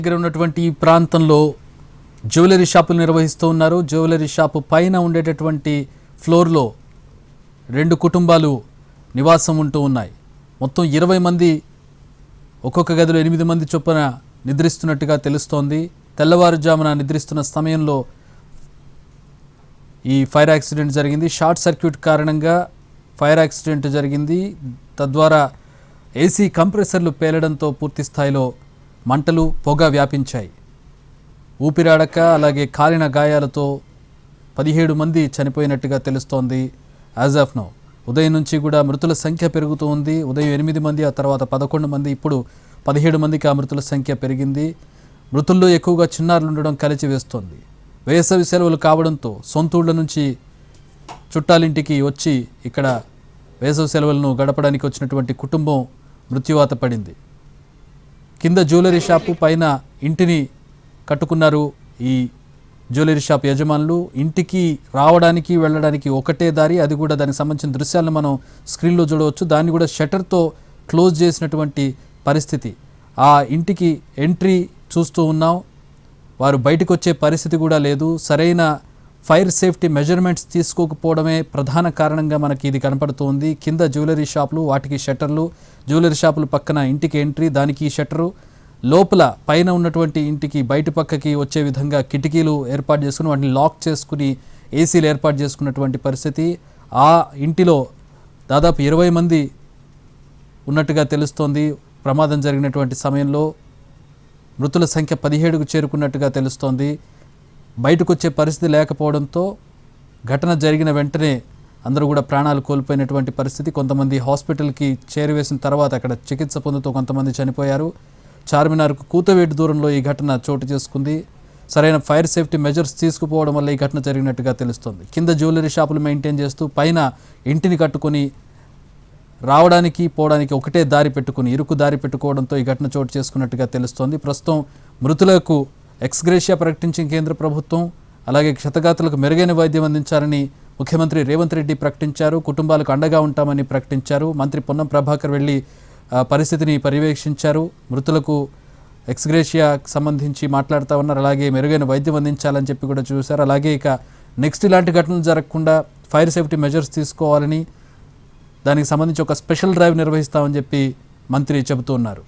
దగ్గర ఉన్నటువంటి ఈ ప్రాంతంలో జ్యువెలరీ షాపులు నిర్వహిస్తూ ఉన్నారు. జ్యువెలరీ షాపు పైన ఉండేటటువంటి ఫ్లోర్లో 2 కుటుంబాలు నివాసం ఉంటూ ఉన్నాయి. మొత్తం 20 మంది, ఒక్కొక్క గదిలో 8 మంది చొప్పున నిద్రిస్తున్నట్టుగా తెలుస్తోంది. తెల్లవారుజామున నిద్రిస్తున్న సమయంలో ఈ ఫైర్ యాక్సిడెంట్ జరిగింది. షార్ట్ సర్క్యూట్ కారణంగా ఫైర్ యాక్సిడెంట్ జరిగింది. తద్వారా ఏసీ కంప్రెసర్లు పేలడంతో పూర్తి స్థాయిలో మంటలు, పొగ వ్యాపించాయి. ఊపిరాడక అలాగే కాలిన గాయాలతో 17 మంది చనిపోయినట్టుగా తెలుస్తోంది. యాజ్ ఆఫ్ నౌ ఉదయం నుంచి కూడా మృతుల సంఖ్య పెరుగుతూ ఉంది. ఉదయం 8 మంది, ఆ తర్వాత 11 మంది, ఇప్పుడు 17 మందికి ఆ మృతుల సంఖ్య పెరిగింది. మృతుల్లో ఎక్కువగా చిన్నారులు ఉండడం కలిచి వేస్తోంది. వేసవి సెలవులు కావడంతో సొంతూళ్ల నుంచి చుట్టాలింటికి వచ్చి ఇక్కడ వేసవి సెలవులను గడపడానికి వచ్చినటువంటి కుటుంబం మృత్యువాత పడింది. కింద జ్యువెలరీ షాపు, పైన ఇంటిని కట్టుకున్నారు ఈ జ్యువెలరీ షాప్ యజమానులు. ఇంటికి రావడానికి వెళ్ళడానికి ఒకటే దారి, అది కూడా దానికి సంబంధించిన దృశ్యాలను మనం స్క్రీన్లో చూడవచ్చు. దాన్ని కూడా షట్టర్తో క్లోజ్ చేసినటువంటి పరిస్థితి. ఆ ఇంటికి ఎంట్రీ చూస్తూ ఉన్నాం. వారు బయటకు వచ్చే పరిస్థితి కూడా లేదు. సరైన ఫైర్ సేఫ్టీ మెజర్మెంట్స్ తీసుకోకపోవడమే ప్రధాన కారణంగా మనకి ఇది కనపడుతుంది. కింద జ్యువెలరీ షాపులు, వాటికి షట్టర్లు, జ్యువెలరీ షాపులు పక్కన ఇంటికి ఎంట్రీ, దానికి షట్టరు, లోపల పైన ఉన్నటువంటి ఇంటికి బయట పక్కకి వచ్చే విధంగా కిటికీలు ఏర్పాటు చేసుకుని వాటిని లాక్ చేసుకుని ఏసీలు ఏర్పాటు చేసుకున్నటువంటి పరిస్థితి. ఆ ఇంటిలో దాదాపు 20 మంది ఉన్నట్టుగా తెలుస్తోంది. ప్రమాదం జరిగినటువంటి సమయంలో మృతుల సంఖ్య 17కు చేరుకున్నట్టుగా తెలుస్తోంది. బయటకు వచ్చే పరిస్థితి లేకపోవడంతో ఘటన జరిగిన వెంటనే అందరూ కూడా ప్రాణాలు కోల్పోయినటువంటి పరిస్థితి. కొంతమంది హాస్పిటల్కి చేరువేసిన తర్వాత అక్కడ చికిత్స పొందుతూ కొంతమంది చనిపోయారు. చార్మినార్కు కూతవేటు దూరంలో ఈ ఘటన చోటు చేసుకుంది. సరైన ఫైర్ సేఫ్టీ మెజర్స్ తీసుకుపోవడం వల్ల ఈ ఘటన జరిగినట్టుగా తెలుస్తుంది. కింద జ్యువెలరీ షాపులు మెయింటైన్ చేస్తూ పైన ఇంటిని కట్టుకొని రావడానికి పోవడానికి ఒకటే దారి పెట్టుకుని, ఇరుకు దారి పెట్టుకోవడంతో ఈ ఘటన చోటు చేసుకున్నట్టుగా తెలుస్తోంది. ప్రస్తుతం మృతులకు ఎక్స్గ్రేషియా ప్రకటించిన కేంద్ర ప్రభుత్వం, అలాగే క్షతగాతులకు మెరుగైన వైద్యం అందించాలని ముఖ్యమంత్రి రేవంత్ రెడ్డి ప్రకటించారు. కుటుంబాలకు అండగా ఉంటామని ప్రకటించారు. మంత్రి పొన్నం ప్రభాకర్ వెళ్ళి పరిస్థితిని పర్యవేక్షించారు. మృతులకు ఎక్స్గ్రేషియాకి సంబంధించి మాట్లాడుతూ ఉన్నారు. అలాగే మెరుగైన వైద్యం అందించాలని చెప్పి కూడా చూశారు. అలాగే ఇక నెక్స్ట్ ఇలాంటి ఘటనలు జరగకుండా ఫైర్ సేఫ్టీ మెజర్స్ తీసుకోవాలని, దానికి సంబంధించి ఒక స్పెషల్ డ్రైవ్ నిర్వహిస్తామని చెప్పి మంత్రి చెబుతూ ఉన్నారు.